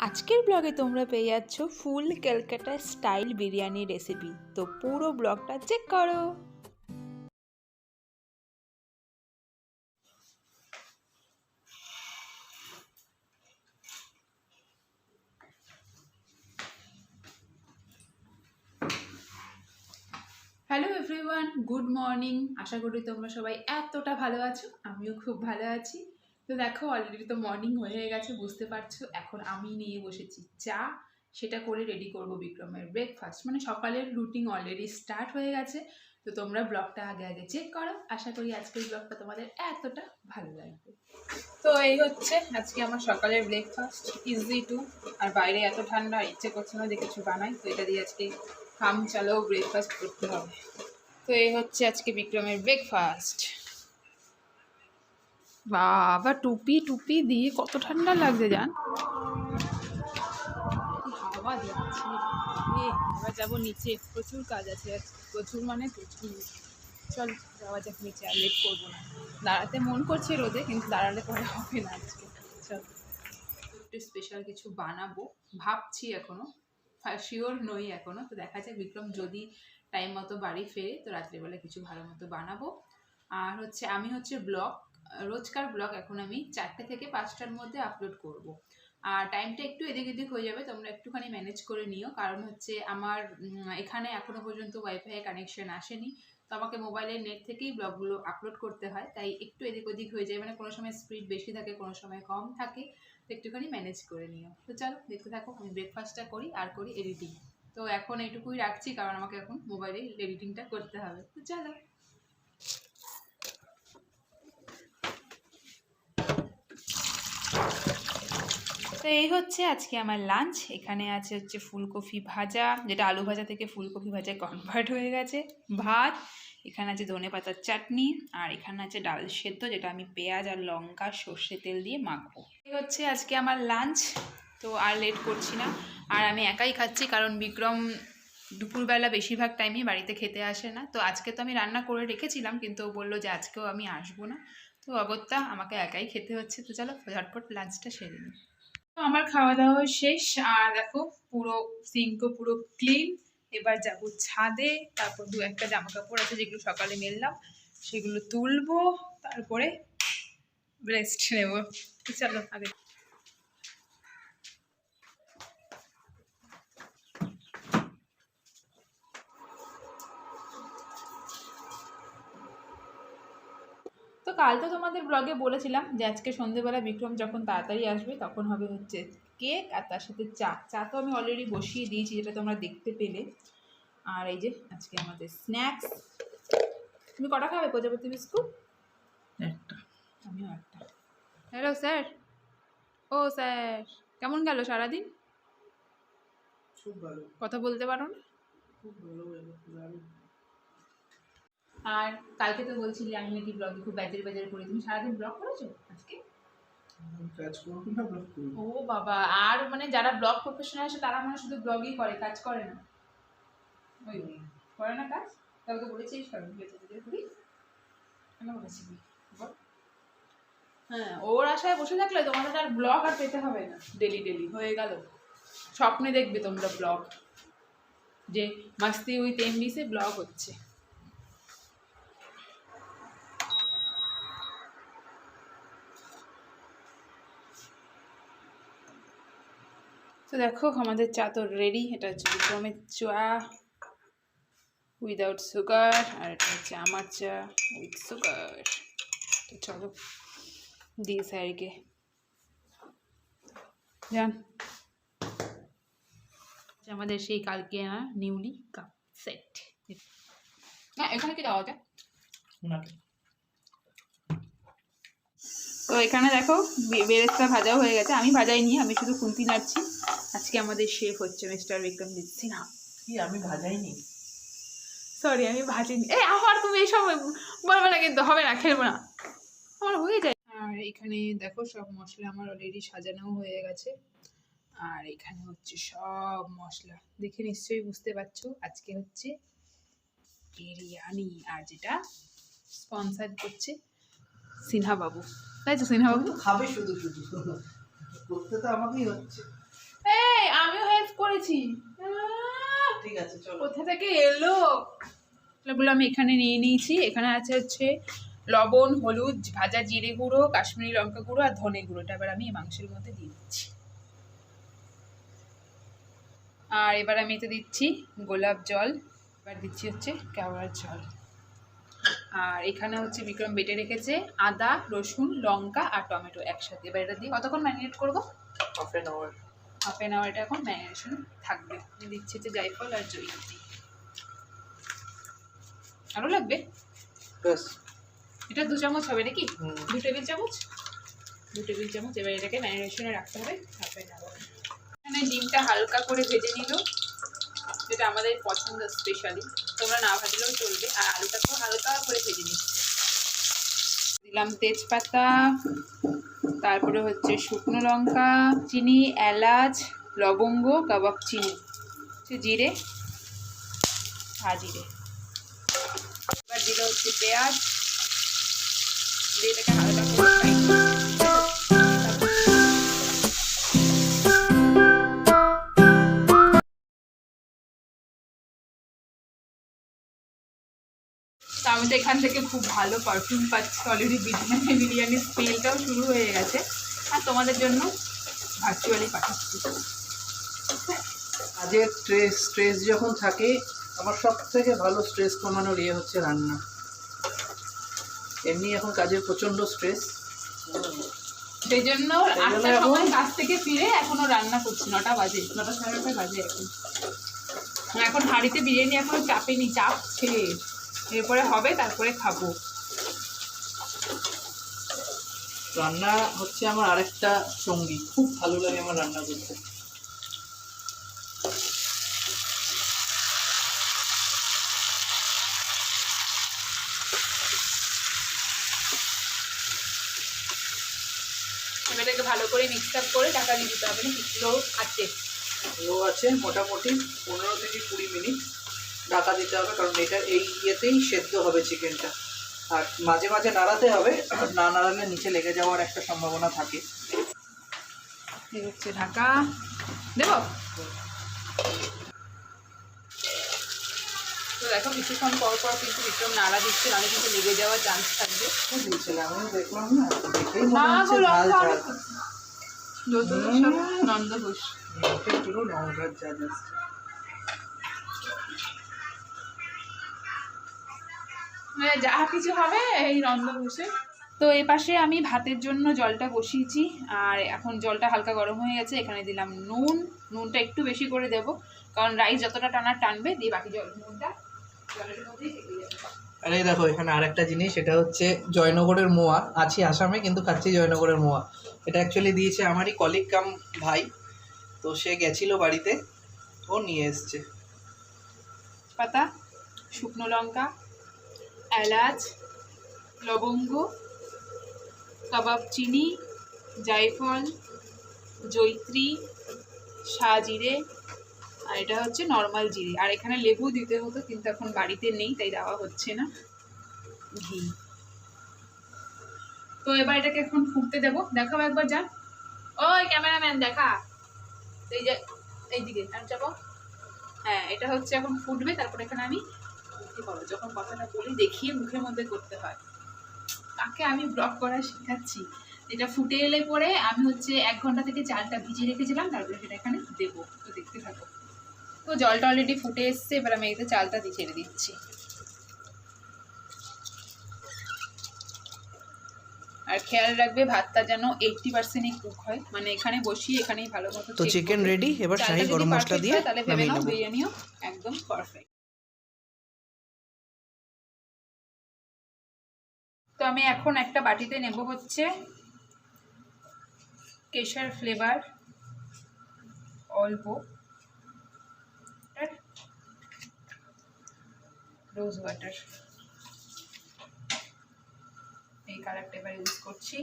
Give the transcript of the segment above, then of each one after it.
আজকের ব্লগে তোমরা পেয়ে যাচ্ছ full Calcutta style biryani recipe. তো পুরো ব্লগটা চেক করো। Hello everyone, good morning. আশা করি তোমরা সবাই এতটা ভালো আছো, আমিও খুব ভালো আছি। তো দেখো, অলরেডি তো মর্নিং হয়ে গেছে, বুঝতে পারছো। এখন আমি নিয়ে বসেছি চা, সেটা করে রেডি করব বিক্রমের ব্রেকফাস্ট। মানে সকালের রুটিন অলরেডি স্টার্ট হয়ে গেছে। তো তোমরা ব্লগটা আগে আগে চেক করো। আশা করি আজকের ব্লগটা তোমাদের এতটা ভালো লাগবে। তো এই হচ্ছে আজকে আমার সকালের ব্রেকফাস্ট, ইজি টু। আর বাইরে এত ঠান্ডা, ইচ্ছে করছে না যে কিছু বানাই, তো এটা দিয়ে আজকে কাম চালাও ব্রেকফাস্ট করতে হবে। তো এই হচ্ছে আজকে বিক্রমের ব্রেকফাস্ট। বাবা, টুপি টুপি দিয়ে কত ঠান্ডা লাগছে জান। হাওয়া দিচ্ছে। এবার যাবো নিচে, প্রচুর কাজ আছে, প্রচুর মানে প্রচুর। চল যাওয়া যাক নিচে, আর লেট করবো না। দাঁড়াতে মন করছে রোদে, কিন্তু দাঁড়ালে পরে হবে না আজকে। চল, একটু স্পেশাল কিছু বানাবো ভাবছি, এখনো শিওর নই এখনো। তো দেখা যাক, বিক্রম যদি টাইম মতো বাড়ি ফেরে তো রাত্রিবেলা কিছু ভালো মতো বানাবো। আর হচ্ছে আমি ব্লগ, রোজকার ব্লগ এখন আমি 4টে থেকে 5টার মধ্যে আপলোড করব। আর টাইমটা একটু এদিক এদিক হয়ে যাবে, তোমরা একটুখানি ম্যানেজ করে নিও। কারণ হচ্ছে আমার এখানে এখনো পর্যন্ত ওয়াইফাই কানেকশন আসেনি, তো আমাকে মোবাইলের নেট থেকেই ব্লগগুলো আপলোড করতে হয়। তাই একটু এদিক ওদিক হয়ে যায়, মানে কোনো সময় স্পিড বেশি থাকে, কোনো সময় কম থাকে। তো একটুখানি ম্যানেজ করে নিও। তো চলো দেখতে থাকো, আমি ব্রেকফাস্টটা করি আর করি এডিটিং। তো এখন এইটুকুই রাখছি, কারণ আমাকে এখন মোবাইলে এডিটিংটা করতে হবে। তো চলো। তো এই হচ্ছে আজকে আমার লাঞ্চ। এখানে আছে হচ্ছে ফুলকপি ভাজা, যেটা আলু ভাজা থেকে ফুলকপি ভাজায় কনভার্ট হয়ে গেছে, ভাত। এখানে আছে ধনেপাতার চাটনি, আর এখানে আছে ডাল সেদ্ধ, যেটা আমি পেঁয়াজ আর লঙ্কা সর্ষে তেল দিয়ে মাখবো। এই হচ্ছে আজকে আমার লাঞ্চ। তো আর লেট করছি না। আর আমি একাই খাচ্ছি, কারণ বিক্রম দুপুরবেলা বেশিরভাগ টাইমই বাড়িতে খেতে আসে না। তো আজকে তো আমি রান্না করে রেখেছিলাম, কিন্তু ও বললো যে আজকেও আমি আসবো না। তো অগত্যা আমাকে একাই খেতে হচ্ছে। তো চলো ঝটপট লাঞ্চটা সেরে নিই। তো আমার খাওয়া দাওয়া শেষ, আর দেখো পুরো সিঙ্কও পুরো ক্লিন। এবার যাব ছাদে, তারপর দু একটা জামা কাপড় আছে যেগুলো সকালে মেললাম, সেগুলো তুলবো, তারপরে রেস্ট নেব। চলো আগে। তো কাল তো তোমাদের ব্লগে বলেছিলাম যে আজকে সন্ধেবেলা বিক্রম যখন তাড়াতাড়ি আসবে তখন হবে হচ্ছে কেক, আর তার সাথে চা। চা তো আমি অলরেডি বসিয়ে দিয়েছি, যেটা তোমরা দেখতে পেলে। আর এই যে আজকে আমাদের স্ন্যাক্স। তুমি কটা খাবে প্রজাপতি বিস্কুট? একটা। আমিও একটা। Hello sir. ও স্যার, কেমন গেল সারাদিন? খুব ভালো। কথা বলতে পারো না? খুব ভালো গেল। আর কালকে তো বলছিলি আমি নাকি ব্লগে খুব বাজার বাজার করি, তুমি সারাদিন ব্লগ করেছো আজকে? কাজ করব না, ব্লগ করব। ও বাবা, আর মানে যারা ব্লগ প্রফেশনাল আছে তারা মানে শুধু ব্লগই করে, কাজ করে না? ওই করে না কাজ? তাহলে তো বলেছিস কারণ বাজার বাজার করি, কেন বলেছি বল? হ্যাঁ, ওর আশায় বসে থাকলে তোমাদের আর ব্লগ আর পেতে হবে না। ডেলি ডেলি হয়ে গেল, স্বপ্নে দেখবে তোমরা ব্লগ, যে মাস্তি উইথ এমবিসে ব্লগ হচ্ছে। তো দেখো আমাদের চা তো রেডি। এটা হচ্ছে বিক্রমের চা উইদাউট সুগার, আর এটা হচ্ছে আমার চা উইথ সুগার। তো চলো দিই স্যারকে যান। আমাদের সেই কালকে আনা নিউলি কাপ সেট। হ্যাঁ, এখানে কি দেওয়া যায়? তো এখানে দেখো বেরেস্তা ভাজাও হয়ে গেছে, আমি ভাজাইনি, আমি শুধু খুন্তি নাড়ছি। আজকে আমাদের শেফ হচ্ছে মিস্টার বিক্রমজিৎ সিনহা। কি আমি ভাজাইনি? সরি, আমি ভাজিনি। এই আমার তুমি এইসব বলবে না, কিন্তু হবে না, খেলবো না, আমার হয়ে যায়। আর এখানে দেখো সব মশলা আমার অলরেডি সাজানো হয়ে গেছে। আর এখানে হচ্ছে সব মশলা, দেখে নিশ্চয়ই বুঝতে পারছো আজকে হচ্ছে বিরিয়ানি, আর যেটা স্পন্সার করছে সিনহা বাবু। তাই তো সিনহা বাবু খাবে শুধু শুধু, করতে তো আমাকেই হচ্ছে। এই আমিও হেল্প করেছি। ঠিক আছে চলো। কোথা থেকে এলো? এগুলো আমি এখানে নিয়ে নিয়েছি। এখানে হচ্ছে লবণ, হলুদ, ভাজা জিরে গুঁড়ো, কাশ্মীরি লঙ্কা গুঁড়ো আর ধনে গুঁড়োটা এবার আমি এই মাংসের মধ্যে দিয়ে দিচ্ছি। আর এবার আমি এতে দিচ্ছি গোলাপ জল, এবার দিচ্ছি হচ্ছে কেওড়ার জল। আর এখানে হচ্ছে বিক্রম বেটে রেখেছে আদা, রসুন, লঙ্কা আর টমেটো একসাথে। এবার এটা দিয়ে কতক্ষণ ম্যারিনেট করবো? Half an hour. Half an hour এটা এখন ম্যারিনেশন থাকবে। দিচ্ছি হচ্ছে জায়ফল আর জয়িত্রী। আরও লাগবে? ব্যাস। এটা 2 চামচ হবে নাকি? হুম। 2 টেবিল চামচ। 2 টেবিল চামচ। এবার এটাকে ম্যারিনেশনে রাখতে হবে হাফ অ্যান আওয়ার। এখানে ডিমটা হালকা করে ভেজে নিল, যেটা আমাদের পছন্দ স্পেশালি। তোমরা না ভাজলেও চলবে। আর আলুটাকেও হালকা করে ভেজে নিচ্ছি। দিলাম তেজপাতা, তারপরে হচ্ছে শুকনো লঙ্কা, চিনি, এলাচ, লবঙ্গ, কাবাব চিনি, জিরে, জিরে। এবার দিলে হচ্ছে পেঁয়াজ, দিয়ে এটাকে হালকা করে ফ্রাই করব। আমি তো এখান থেকে খুব ভালো পারফিউম পাচ্ছি অলরেডি। বিরিয়ানির স্মেলটাও শুরু হয়ে গেছে। আর তোমাদের জন্য ভার্চুয়ালি পাঠাচ্ছি। কাজের স্ট্রেস যখন থাকে, আমার সব থেকে ভালো স্ট্রেস কমানোর হচ্ছে রান্না। এমনি এখন কাজের প্রচণ্ড স্ট্রেস, সেই জন্য 8টার সময় কাজ থেকে ফিরে এখনো রান্না করছি। 9টা বাজে, 9টা সাড়ে 9টা বাজে এখন হাঁড়িতে বিরিয়ানি এখনো চাপেনি, চাপছে। এরপরে হবে, তারপরে খাবো। রান্না হচ্ছে আমার আরেকটা সঙ্গী, খুব ভালো লাগে আমার রান্না করতে। এটাকে ভালো করে মিক্স আপ করে ঢাকা দিয়ে দিতে হবে। লো আছে, লো আছে মোটামুটি 15 থেকে 20 মিনিট ঢাকা দিতে হবে, কারণ এটা এই ইয়েতেই সেদ্ধ হবে চিকেনটা। আর মাঝে মাঝে নাড়াতে হবে, না নাড়ালে নিচে লেগে যাওয়ার একটা সম্ভাবনা থাকে। এই হচ্ছে ঢাকা দেবো। তো দেখো কিছুক্ষণ পর পর কিন্তু বিক্রম নাড়া দিচ্ছে, নাহলে কিন্তু লেগে যাওয়ার চান্স থাকবে। দিয়েছিলাম আমি, দেখলাম না, দেখেই না মনে হচ্ছে গো, ঝাল লঙ্কা ঝাল। যত সব নন্দঘোষ। মুখে পুরো লঙ্কার ঝাল আসছে। যা কিছু হবে এই নন্দঘোষে। তো এই পাশে আমি ভাতের জন্য জলটা বসিয়েছি। আর এখন জলটা হালকা গরম হয়ে গেছে। এখানে দিলাম নুনটা একটু বেশি করে দেব, কারণ রাইস যতটা টানবে দিয়ে বাকি নুনটা জলের মধ্যেই থেকে যাবে। আরে দেখো এখানে আরেকটা জিনিস, এটা হচ্ছে জয়নগরের মোয়া। আছি আসামে কিন্তু খাচ্ছি জয়নগরের মোয়া। এটা অ্যাকচুয়ালি দিয়েছে আমারই কলিগ কাম ভাই, তো সে গেছিল বাড়িতে, ও নিয়ে এসছে। পাতা, শুকনো লঙ্কা, এলাচ, লবঙ্গ, কাবাব চিনি, জায়ফল, জয়িত্রী, জিরে, আর এটা হচ্ছে নর্মাল জিরে। আর এখানে লেবু দিতে হতো, কিন্তু এখন বাড়িতে নেই, তাই দেওয়া হচ্ছে না। ঘি। তো এবার এটাকে এখন ফুটতে দেবো। দেখাও একবার, যান ওই ক্যামেরাম্যান দেখা, এই যে এইদিকে যাবো। হ্যাঁ, এটা হচ্ছে এখন ফুটবে। তারপর এখানে আমি যখন কথাটা বলি দেখিয়ে মুখের মধ্যে করতে হয়। তাকে আমি ব্লগ করা শেখাচ্ছি। এটা ফুটে এলে পরে আমি হচ্ছে 1 ঘন্টা থেকে চালটা ভিজিয়ে রেখেছিলাম, তারপরে সেটা এখানে দেবো। তো দেখতে থাকো। তো জলটা অলরেডি ফুটে এসছে। এবার আমি এতে চালটা দিয়ে ছেড়ে দিচ্ছি। আর খেয়াল রাখবে ভাতটা যেন 80% কুক হয়, মানে এখানে বসিয়ে এখানেই ভালো মতো। তো চিকেন রেডি, এবার শাহি গরম মশলা দিয়ে তাহলে ভেবে নাও বিরিয়ানিও একদম পারফেক্ট। তো আমি এখন একটা বাটিতে নেব হচ্ছে কেশর ফ্লেভার অল্প, রোজ ওয়াটার, এই কালারটা এবার ইউজ করছি।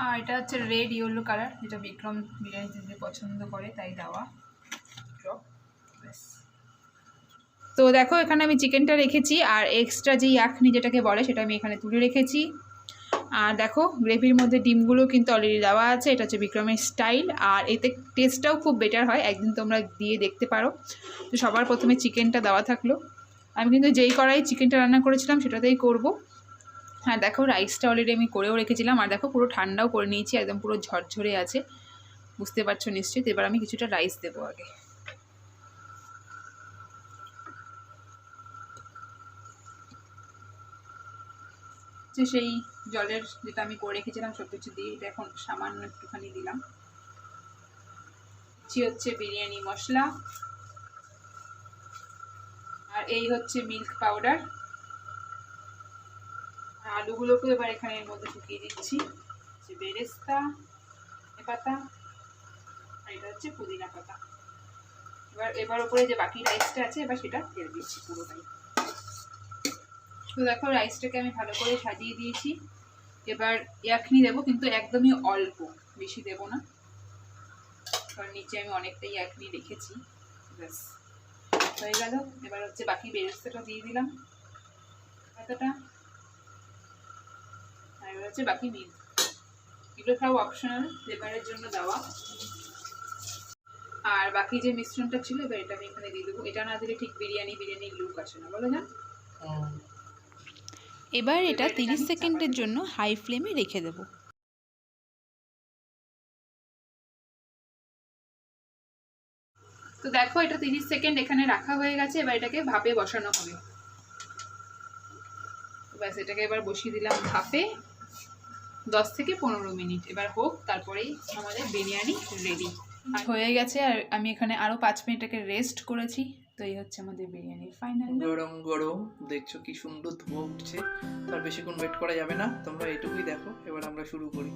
আর এটা হচ্ছে রেড ইয়েলো কালার, যেটা বিক্রম বিরিয়ানিতে দিতে পছন্দ করে, তাই দেওয়া। তো দেখো এখানে আমি চিকেনটা রেখেছি, আর এক্সট্রা যে ইয়াখনি যেটাকে বলে সেটা আমি এখানে তুলে রেখেছি। আর দেখো গ্রেভির মধ্যে ডিমগুলো কিন্তু অলরেডি দেওয়া আছে, এটা হচ্ছে বিক্রমের স্টাইল। আর এতে টেস্টটাও খুব বেটার হয়, একদিন তোমরা দিয়ে দেখতে পারো। তো সবার প্রথমে চিকেনটা দেওয়া থাকলো, আমি কিন্তু যেই কড়াই চিকেনটা রান্না করেছিলাম সেটাতেই করব। হ্যাঁ দেখো রাইসটা অলরেডি আমি করেও রেখেছিলাম, আর দেখো পুরো ঠান্ডাও করে নিয়েছি, একদম পুরো ঝরঝরে আছে, বুঝতে পারছো নিশ্চয়ই। তো এবার আমি কিছুটা রাইস দেবো আগে। যে সেই জলের যেটা আমি করে রেখেছিলাম সব কিছু দিয়ে এটা এখন সামান্য একটুখানি দিলাম। হচ্ছে বিরিয়ানি মশলা, আর এই হচ্ছে মিল্ক পাউডার। আর আলুগুলোকে এবার এখানে এর মধ্যে ঢুকিয়ে দিচ্ছি, হচ্ছে বেরেস্তা পাতা, আর এটা হচ্ছে পুদিনা পাতা। এবার উপরে যে বাকি রাইসটা আছে এবার সেটা ঢেলে দিচ্ছি পুরোটাই। তো দেখো রাইসটাকে আমি ভালো করে সাজিয়ে দিয়েছি। এবার ইয়াখনি দেবো, কিন্তু একদমই অল্প, বেশি দেবো না, কারণ নিচে আমি অনেকটাই ইয়াখনি রেখেছি। ব্যাস হয়ে গেল। এবার হচ্ছে বাকি বেরেস্তাটা দিয়ে দিলাম এতটা, আর এবার হচ্ছে বাকি মিল্ক। এগুলো সব অপশনাল, ফ্লেভারের জন্য দেওয়া। আর বাকি যে মিশ্রণটা ছিল এবার এটা আমি এখানে দিয়ে দেবো। এটা না দিলে ঠিক বিরিয়ানি লুক আসে না, বলো না। এবার এটা 30 সেকেন্ডের জন্য হাই ফ্লেমে রেখে দেব। তো দেখো এটা 30 সেকেন্ড এখানে রাখা হয়ে গেছে, এবার এটাকে ভাপে বসানো হবে। ব্যাস এটাকে এবার বসিয়ে দিলাম ভাপে 10 থেকে 15 মিনিট। এবার হোক, তারপরেই আমাদের বিরিয়ানি রেডি হয়ে গেছে। আর আমি এখানে আরও 5 মিনিটটাকে রেস্ট করেছি। তো এই হচ্ছে আমাদের বিরিয়ানির ফাইনাল। গরম গরম দেখছো কি সুন্দর ধোঁয়া উঠছে। তার বেশিক্ষণ ওয়েট করা যাবে না, তোমরা এটুকুই দেখো। এবার আমরা শুরু করি।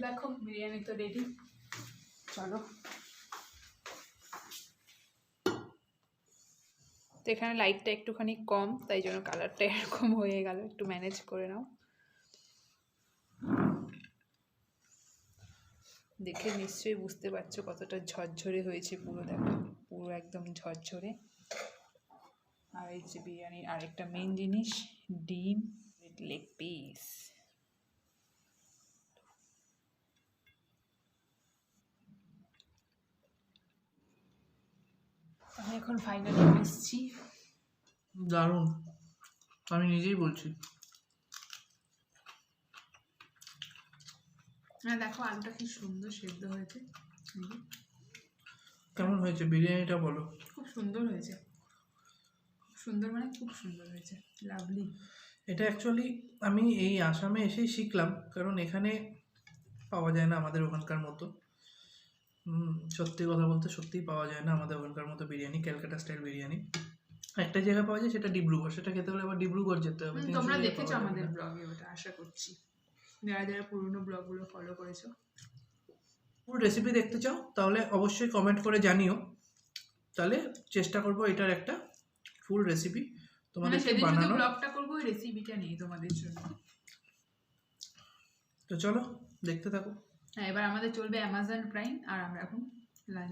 দেখো বিরিয়ানি তো রেডি, চলো। তো এখানে লাইটটা একটুখানি কম, তাই জন্য কালারটা এরকম হয়ে গেল, একটু ম্যানেজ করে নাও। দেখে নিশ্চয়ই বুঝতে পারছো কতটা ঝরঝরে হয়েছে পুরো, দেখো পুরো একদম ঝরঝরে। আর এই যে বিরিয়ানির আরেকটা মেন জিনিস, ডিম লেগ পিস। আমি এখন ফাইনালি এসেছি। দারুণ, আমি নিজেই বলছি। হ্যাঁ দেখো আলুটা কি সুন্দর সেদ্ধ হয়েছে। কেমন হয়েছে বিরিয়ানিটা বলো? খুব সুন্দর হয়েছে, খুব সুন্দর, মানে খুব সুন্দর হয়েছে, লাভলি। এটা অ্যাকচুয়ালি আমি এই আসামে এসেই শিখলাম, কারণ এখানে পাওয়া যায় না আমাদের ওখানকার মতো। সত্যি কথা বলতে সত্যিই পাওয়া যায় না আমাদের ওখানকার মতো বিরিয়ানি, ক্যালকাটা স্টাইল বিরিয়ানি। একটা জায়গায় পাওয়া যায়, সেটা ডিব্রুগড়। সেটা খেতে হলে আবার ডিব্রুগড় যেতে হবে। তোমরা দেখেছো আমাদের ব্লগে, ওটা আশা করছি যারা যারা পুরোনো ব্লগগুলো ফলো করেছো। পুরো রেসিপি দেখতে চাও তাহলে অবশ্যই কমেন্ট করে জানিও, তাহলে চেষ্টা করব এটার একটা ফুল রেসিপি তোমাদের বানানোর। ব্লগটা করব, ওই রেসিপিটা নেই তোমাদের জন্য। তো চলো দেখতে থাকো। হ্যাঁ এবার আমাদের চলবে অ্যামাজন প্রাইম, আর আমরা এখন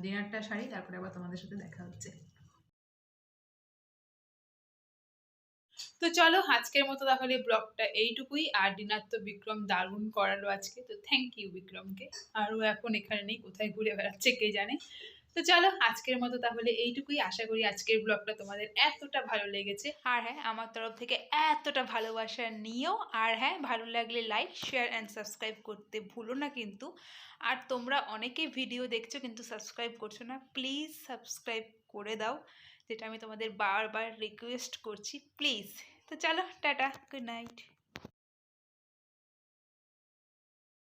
ডিনারটা সারি, তারপরে আবার তোমাদের সাথে দেখা হচ্ছে। তো চলো আজকের মতো তাহলে ব্লগটা এইটুকুই। আর ডিনার তো বিক্রম দারুণ করালো আজকে, তো থ্যাংক ইউ বিক্রমকে। আরও এখন এখানে নেই, কোথায় ঘুরে বেড়াচ্ছে কে জানে। তো চলো আজকের মতো তাহলে এইটুকুই। আশা করি আজকের ব্লগটা তোমাদের এতটা ভালো লেগেছে। আর হ্যাঁ আমার তরফ থেকে এতটা ভালোবাসা নিও। আর হ্যাঁ ভালো লাগলে লাইক শেয়ার অ্যান্ড সাবস্ক্রাইব করতে ভুলো না কিন্তু। আর তোমরা অনেকে ভিডিও দেখছো কিন্তু সাবস্ক্রাইব করছো না, প্লিজ সাবস্ক্রাইব করে দাও, যেটা আমি তোমাদের বারবার রিকোয়েস্ট করছি, প্লিজ। তো চলো টাটা, গুড নাইট।